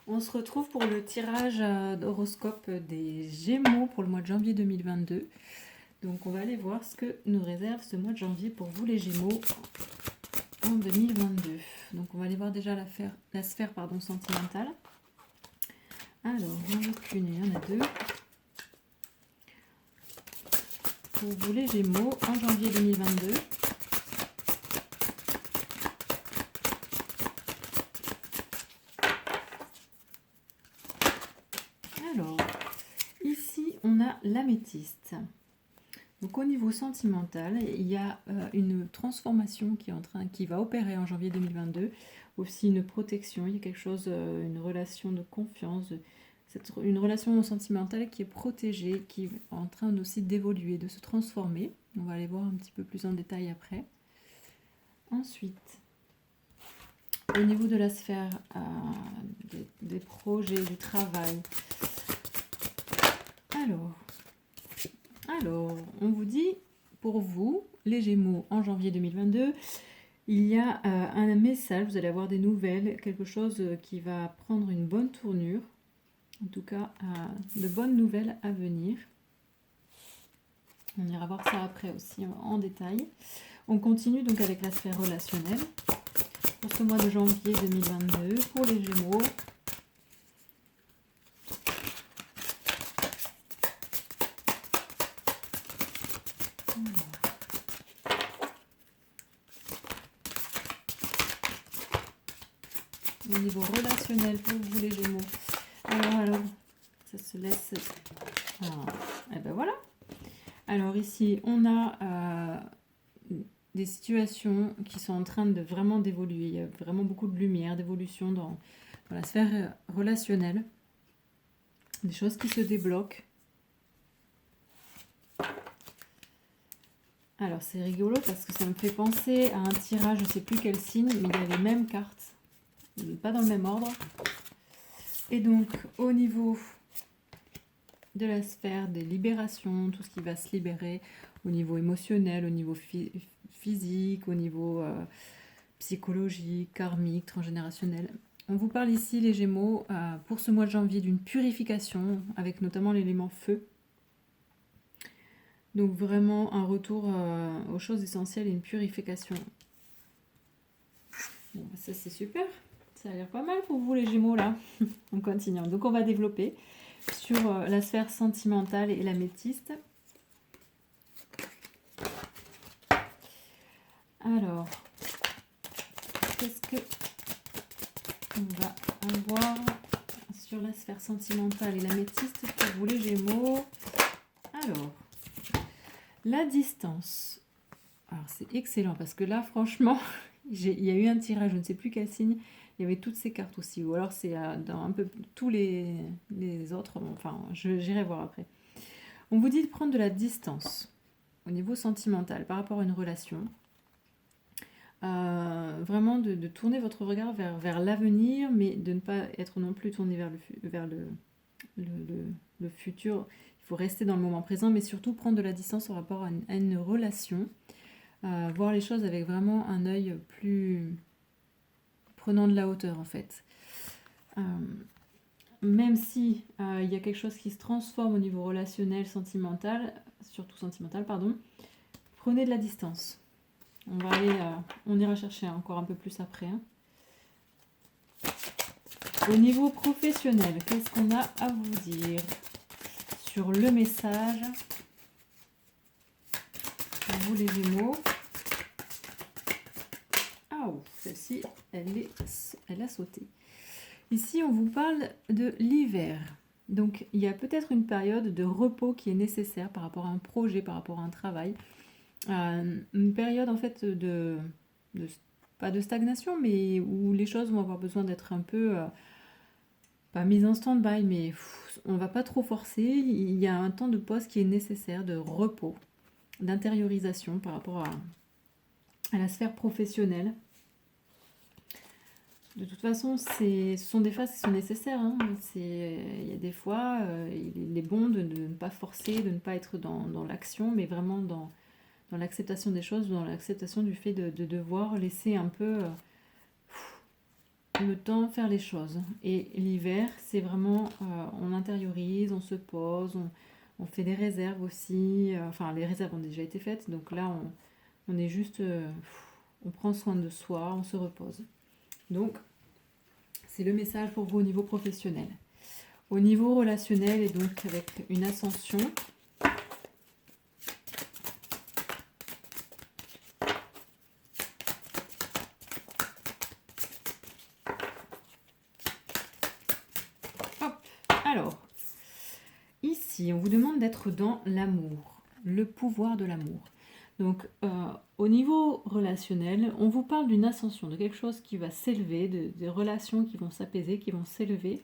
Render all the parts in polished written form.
On se retrouve pour le tirage d'horoscope des Gémeaux pour le mois de janvier 2022. Donc on va aller voir ce que nous réserve ce mois de janvier pour vous les Gémeaux en 2022. Donc on va aller voir déjà la sphère sentimentale. Alors, il n'y en a qu'une, il y en a deux. Pour vous les Gémeaux en janvier 2022. Alors, ici on a l'améthyste. Donc au niveau sentimental, il y a une transformation qui va opérer en janvier 2022. Aussi une protection, il y a quelque chose, une relation de confiance, une relation sentimentale qui est protégée, qui est en train aussi d'évoluer, de se transformer. On va aller voir un petit peu plus en détail après. Ensuite, au niveau de la sphère des projets, du travail. Alors, on vous dit, pour vous, les Gémeaux, en janvier 2022, il y a un message, vous allez avoir des nouvelles, quelque chose qui va prendre une bonne tournure. En tout cas, de bonnes nouvelles à venir. On ira voir ça après aussi en détail. On continue donc avec la sphère relationnelle. Pour ce mois de janvier 2022, pour les Gémeaux. Au niveau relationnel, pour vous les Gémeaux. Alors, ça se laisse... et ben voilà. Alors ici, on a des situations qui sont en train de vraiment d'évoluer. Il y a vraiment beaucoup de lumière, d'évolution dans la sphère relationnelle. Des choses qui se débloquent. Alors c'est rigolo parce que ça me fait penser à un tirage, je ne sais plus quel signe, mais il y a les mêmes cartes, pas dans le même ordre. Et donc au niveau de la sphère des libérations, tout ce qui va se libérer au niveau émotionnel, au niveau physique, au niveau psychologique, karmique, transgénérationnel. On vous parle ici, les Gémeaux, pour ce mois de janvier, d'une purification, avec notamment l'élément feu. Donc vraiment un retour aux choses essentielles et une purification. Bon, ça c'est super, ça a l'air pas mal pour vous les Gémeaux là. On continue, donc on va développer sur la sphère sentimentale et l'améthyste. Alors, qu'est-ce que on va avoir sur la sphère sentimentale et l'améthyste pour vous les Gémeaux? Alors, la distance. Alors c'est excellent parce que là franchement, il y a eu un tirage, je ne sais plus quel signe, il y avait toutes ces cartes aussi, ou alors c'est dans un peu tous les autres, enfin j'irai voir après. On vous dit de prendre de la distance au niveau sentimental par rapport à une relation. Vraiment de tourner votre regard vers l'avenir, mais de ne pas être non plus tourné vers le futur. Il faut rester dans le moment présent, mais surtout prendre de la distance par rapport à une relation. Voir les choses avec vraiment un œil plus prenant de la hauteur en fait. Même si il y a quelque chose qui se transforme au niveau relationnel, sentimental, surtout sentimental, pardon, prenez de la distance. On va aller, on ira chercher encore un peu plus après. Hein. Au niveau professionnel, qu'est-ce qu'on a à vous dire sur le message pour vous les Gémeaux? Ah, celle-ci, elle a sauté. Ici, on vous parle de l'hiver. Donc, il y a peut-être une période de repos qui est nécessaire par rapport à un projet, par rapport à un travail. Une période, en fait, pas de stagnation, mais où les choses vont avoir besoin d'être un peu, pas mises en stand-by, mais on ne va pas trop forcer. Il y a un temps de pause qui est nécessaire, de repos, d'intériorisation par rapport à la sphère professionnelle. De toute façon, ce sont des phases qui sont nécessaires. Hein. Il y a des fois, il est bon de ne pas forcer, de ne pas être dans l'action, mais vraiment dans l'acceptation des choses, dans l'acceptation du fait de devoir laisser un peu le temps faire les choses. Et l'hiver, c'est vraiment, on intériorise, on se pose, on fait des réserves aussi. Enfin, les réserves ont déjà été faites, donc là, on est juste, on prend soin de soi, on se repose. Donc, c'est le message pour vous au niveau professionnel. Au niveau relationnel, et donc avec une ascension, hop, alors, ici, on vous demande d'être dans l'amour, le pouvoir de l'amour. Donc, au niveau relationnel, on vous parle d'une ascension, de quelque chose qui va s'élever, des relations qui vont s'apaiser, qui vont s'élever.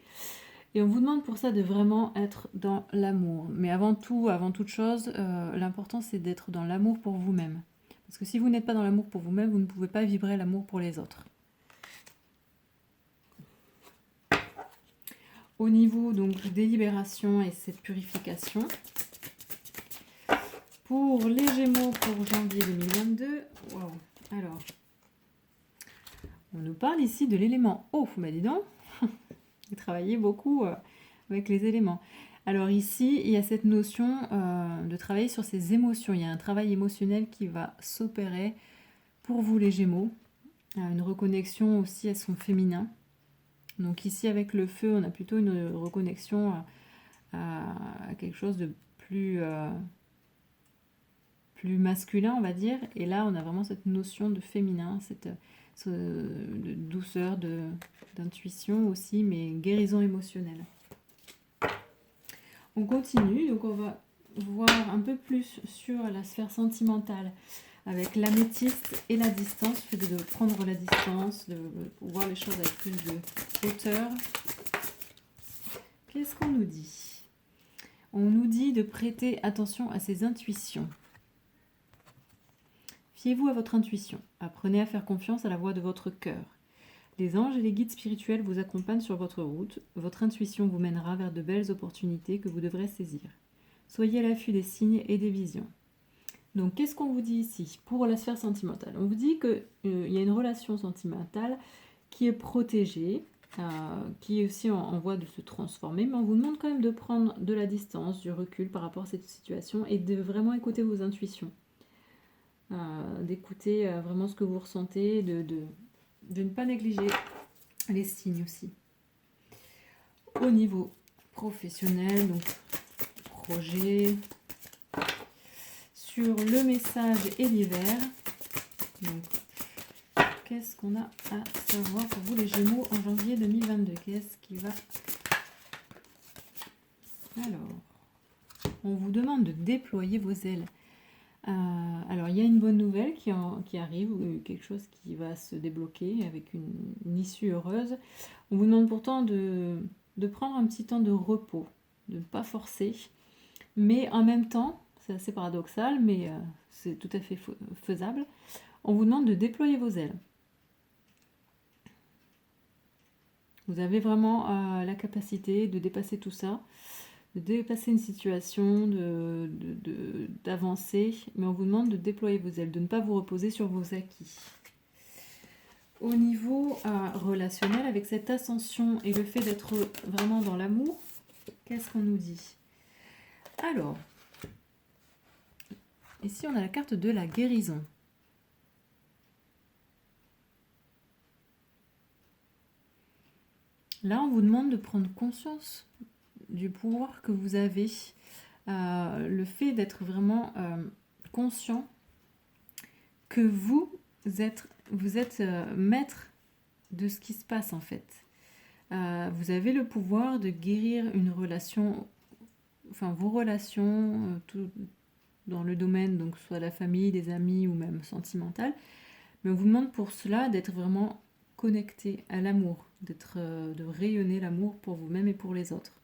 Et on vous demande pour ça de vraiment être dans l'amour. Mais avant tout, avant toute chose, l'important c'est d'être dans l'amour pour vous-même. Parce que si vous n'êtes pas dans l'amour pour vous-même, vous ne pouvez pas vibrer l'amour pour les autres. Au niveau donc des libérations et cette purification, pour les Gémeaux pour janvier 2022, wow. Alors, on nous parle ici de l'élément eau. Bah dis donc, vous travaillez beaucoup avec les éléments. Alors ici, il y a cette notion de travailler sur ses émotions. Il y a un travail émotionnel qui va s'opérer pour vous les Gémeaux. Une reconnexion aussi à son féminin. Donc ici, avec le feu, on a plutôt une reconnexion à quelque chose de plus masculin, on va dire. Et là, on a vraiment cette notion de féminin, de douceur, d'intuition aussi, mais guérison émotionnelle. On continue, donc on va voir un peu plus sur la sphère sentimentale avec l'améthyste et la distance, le fait de prendre la distance, de voir les choses avec plus de hauteur. Qu'est-ce qu'on nous dit? On nous dit de prêter attention à ses intuitions. Fiez-vous à votre intuition. Apprenez à faire confiance à la voix de votre cœur. Les anges et les guides spirituels vous accompagnent sur votre route. Votre intuition vous mènera vers de belles opportunités que vous devrez saisir. Soyez à l'affût des signes et des visions. Donc, qu'est-ce qu'on vous dit ici pour la sphère sentimentale? On vous dit qu'il y a une relation sentimentale qui est protégée, qui est aussi en voie de se transformer, mais on vous demande quand même de prendre de la distance, du recul par rapport à cette situation et de vraiment écouter vos intuitions. D'écouter vraiment ce que vous ressentez, de ne pas négliger les signes aussi. Au niveau professionnel, donc projet, sur le message et l'hiver. Donc, qu'est-ce qu'on a à savoir pour vous les Gémeaux en janvier 2022? Qu'est-ce qui va... Alors, on vous demande de déployer vos ailes. Alors, il y a une bonne nouvelle qui arrive, quelque chose qui va se débloquer avec une issue heureuse. On vous demande pourtant de prendre un petit temps de repos, de ne pas forcer, mais en même temps, c'est assez paradoxal, mais c'est tout à fait faisable, on vous demande de déployer vos ailes. Vous avez vraiment la capacité de dépasser tout ça, de dépasser une situation, d'avancer, mais on vous demande de déployer vos ailes, de ne pas vous reposer sur vos acquis. Au niveau relationnel, avec cette ascension et le fait d'être vraiment dans l'amour, qu'est-ce qu'on nous dit? Alors, ici on a la carte de la guérison. Là, on vous demande de prendre conscience du pouvoir que vous avez, le fait d'être vraiment conscient que vous êtes maître de ce qui se passe en fait. Vous avez le pouvoir de guérir une relation, enfin vos relations, tout dans le domaine, donc soit la famille, des amis ou même sentimental. Mais on vous demande pour cela d'être vraiment connecté à l'amour, de rayonner l'amour pour vous-même et pour les autres.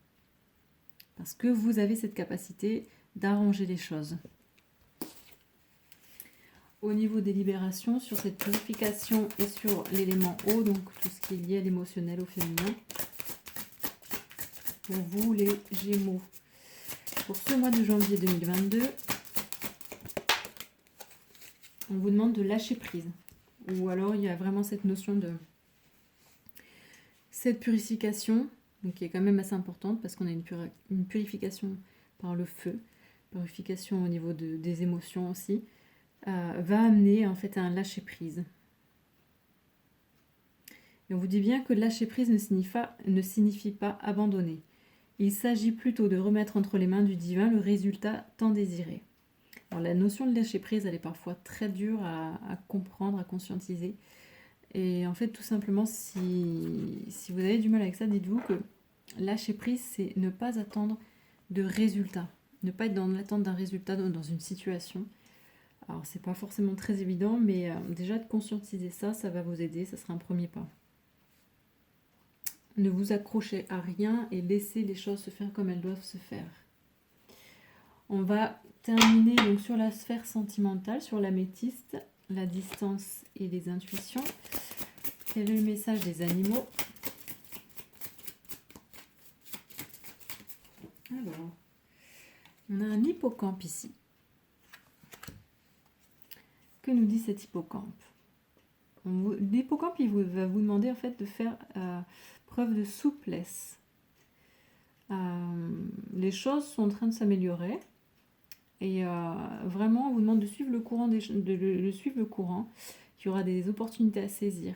Parce que vous avez cette capacité d'arranger les choses. Au niveau des libérations, sur cette purification et sur l'élément eau, donc tout ce qui est lié à l'émotionnel, au féminin, pour vous les Gémeaux. Pour ce mois de janvier 2022, on vous demande de lâcher prise. Ou alors il y a vraiment cette notion cette purification, donc qui est quand même assez importante parce qu'on a une purification par le feu, purification au niveau des émotions aussi, va amener en fait à un lâcher-prise. Et on vous dit bien que lâcher-prise ne signifie pas abandonner. Il s'agit plutôt de remettre entre les mains du divin le résultat tant désiré. Alors, la notion de lâcher-prise, elle est parfois très dure à comprendre, à conscientiser. Et en fait, tout simplement, si vous avez du mal avec ça, dites-vous que lâcher-prise, c'est ne pas attendre de résultat. Ne pas être dans l'attente d'un résultat dans une situation. Alors, c'est pas forcément très évident, mais déjà de conscientiser ça, ça va vous aider, ça sera un premier pas. Ne vous accrochez à rien et laissez les choses se faire comme elles doivent se faire. On va terminer donc sur la sphère sentimentale, sur l'améthyste, la distance et les intuitions. Quel est le message des animaux? Alors, on a un hippocampe ici. Que nous dit cet hippocampe? L'hippocampe, il va vous demander en fait de faire preuve de souplesse. Les choses sont en train de s'améliorer et vraiment on vous demande de suivre le courant, suivre le courant. Il y aura des opportunités à saisir.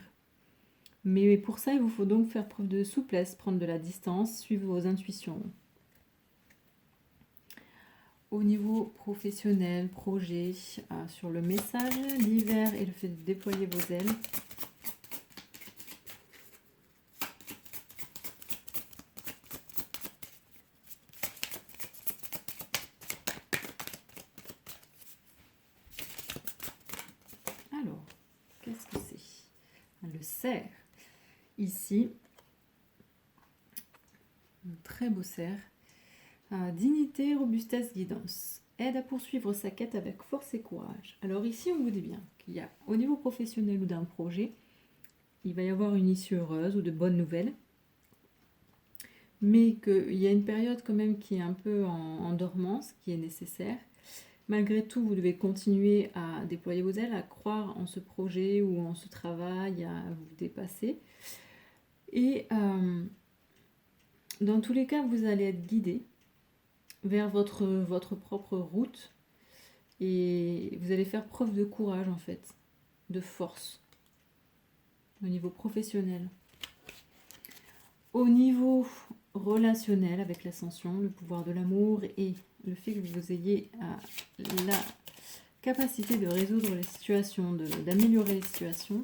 Mais pour ça, il vous faut donc faire preuve de souplesse, prendre de la distance, suivre vos intuitions. Au niveau professionnel, projet, sur le message, l'hiver et le fait de déployer vos ailes. Alors, qu'est-ce que c'est? Le cerf. Ici, un très beau cerf. Dignité, robustesse, guidance. Aide à poursuivre sa quête avec force et courage. Alors ici, on vous dit bien qu'il y a, au niveau professionnel ou d'un projet, il va y avoir une issue heureuse ou de bonnes nouvelles, mais qu'il y a une période quand même qui est un peu en dormance, qui est nécessaire. Malgré tout, vous devez continuer à déployer vos ailes, à croire en ce projet ou en ce travail, à vous dépasser. Et dans tous les cas, vous allez être guidé vers votre propre route et vous allez faire preuve de courage en fait, de force au niveau professionnel. Au niveau relationnel avec l'ascension, le pouvoir de l'amour et le fait que vous ayez la capacité de résoudre les situations, d'améliorer les situations.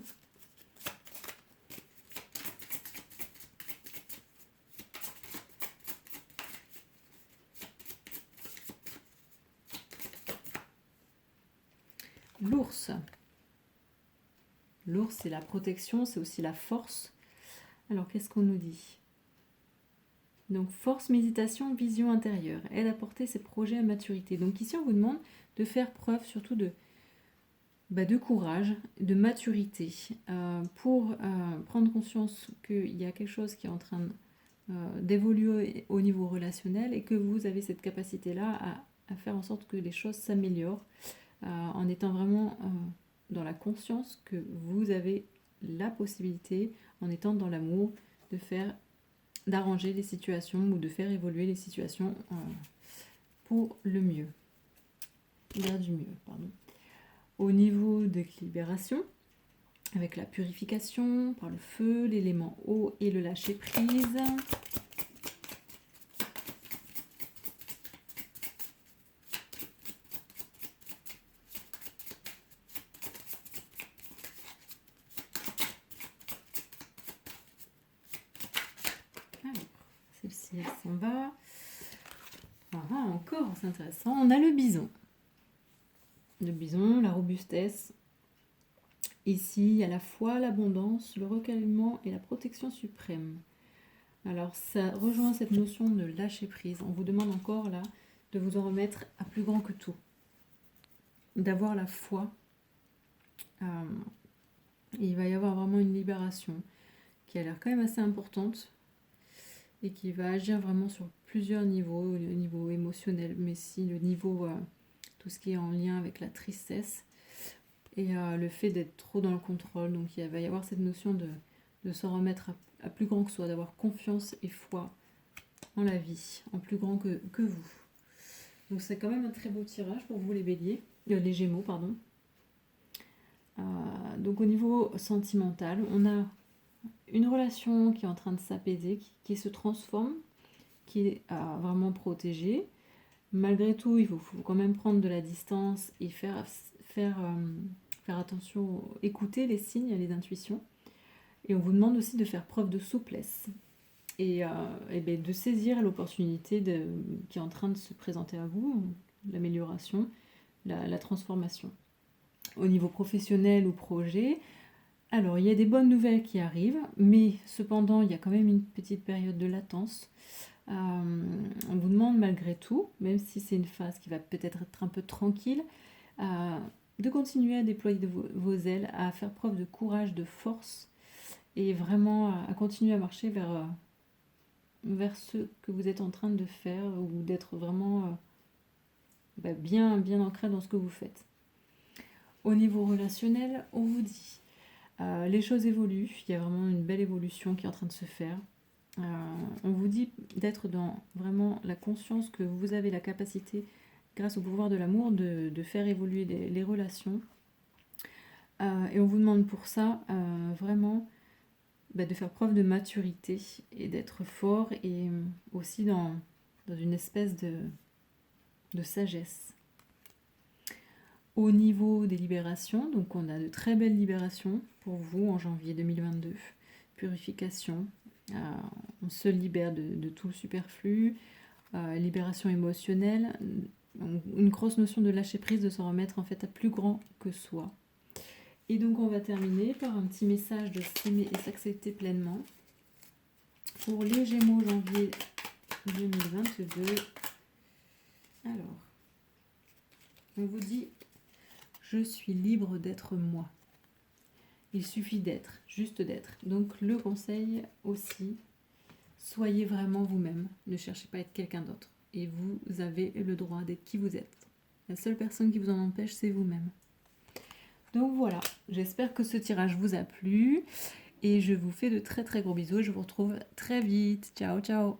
L'ours. L'ours, c'est la protection, c'est aussi la force. Alors, qu'est-ce qu'on nous dit? Donc, force, méditation, vision intérieure. Aide à porter ses projets à maturité. Donc, ici, on vous demande de faire preuve surtout de courage, de maturité, pour prendre conscience qu'il y a quelque chose qui est en train d'évoluer au niveau relationnel et que vous avez cette capacité-là à faire en sorte que les choses s'améliorent en étant vraiment dans la conscience que vous avez la possibilité, en étant dans l'amour, d'arranger les situations ou de faire évoluer les situations pour le mieux. Vers du mieux, pardon. Au niveau de libération, avec la purification par le feu, l'élément eau et le lâcher prise. Celle-ci, elle s'en va. Encore, c'est intéressant. On a le bison. Le bison, la robustesse. Ici, il y a la foi, l'abondance, le recueillement et la protection suprême. Alors, ça rejoint cette notion de lâcher prise. On vous demande encore là de vous en remettre à plus grand que tout. D'avoir la foi. Il va y avoir vraiment une libération qui a l'air quand même assez importante et qui va agir vraiment sur plusieurs niveaux, le niveau émotionnel, mais aussi le niveau, tout ce qui est en lien avec la tristesse et le fait d'être trop dans le contrôle. Donc il va y avoir cette notion de se remettre à plus grand que soi, d'avoir confiance et foi en la vie, en plus grand que vous. Donc c'est quand même un très beau tirage pour vous les béliers, les gémeaux, pardon. Donc au niveau sentimental, on a une relation qui est en train de s'apaiser, qui se transforme, qui est vraiment protégée. Malgré tout, il faut quand même prendre de la distance et faire attention, écouter les signes, les intuitions. Et on vous demande aussi de faire preuve de souplesse et de saisir l'opportunité qui est en train de se présenter à vous, l'amélioration, la transformation. Au niveau professionnel ou projet, alors il y a des bonnes nouvelles qui arrivent, mais cependant il y a quand même une petite période de latence. On vous demande malgré tout, même si c'est une phase qui va peut-être être un peu tranquille, de continuer à déployer vos ailes, à faire preuve de courage, de force, et vraiment à continuer à marcher vers ce que vous êtes en train de faire, ou d'être vraiment bien ancré dans ce que vous faites. Au niveau relationnel, on vous dit, les choses évoluent, il y a vraiment une belle évolution qui est en train de se faire. On vous dit d'être dans vraiment la conscience que vous avez la capacité, grâce au pouvoir de l'amour, de faire évoluer les relations. Et on vous demande pour ça vraiment de faire preuve de maturité et d'être fort, et aussi dans une espèce de sagesse. Au niveau des libérations, donc on a de très belles libérations pour vous en janvier 2022. Purification, on se libère de tout le superflu, libération émotionnelle, une grosse notion de lâcher prise, de se remettre en fait à plus grand que soi. Et donc on va terminer par un petit message de s'aimer et s'accepter pleinement pour les Gémeaux janvier 2022. Alors, on vous dit: je suis libre d'être moi. Il suffit d'être, juste d'être. Donc le conseil aussi, soyez vraiment vous-même. Ne cherchez pas à être quelqu'un d'autre. Et vous avez le droit d'être qui vous êtes. La seule personne qui vous en empêche, c'est vous-même. Donc voilà, j'espère que ce tirage vous a plu. Et je vous fais de très très gros bisous. Je vous retrouve très vite. Ciao, ciao.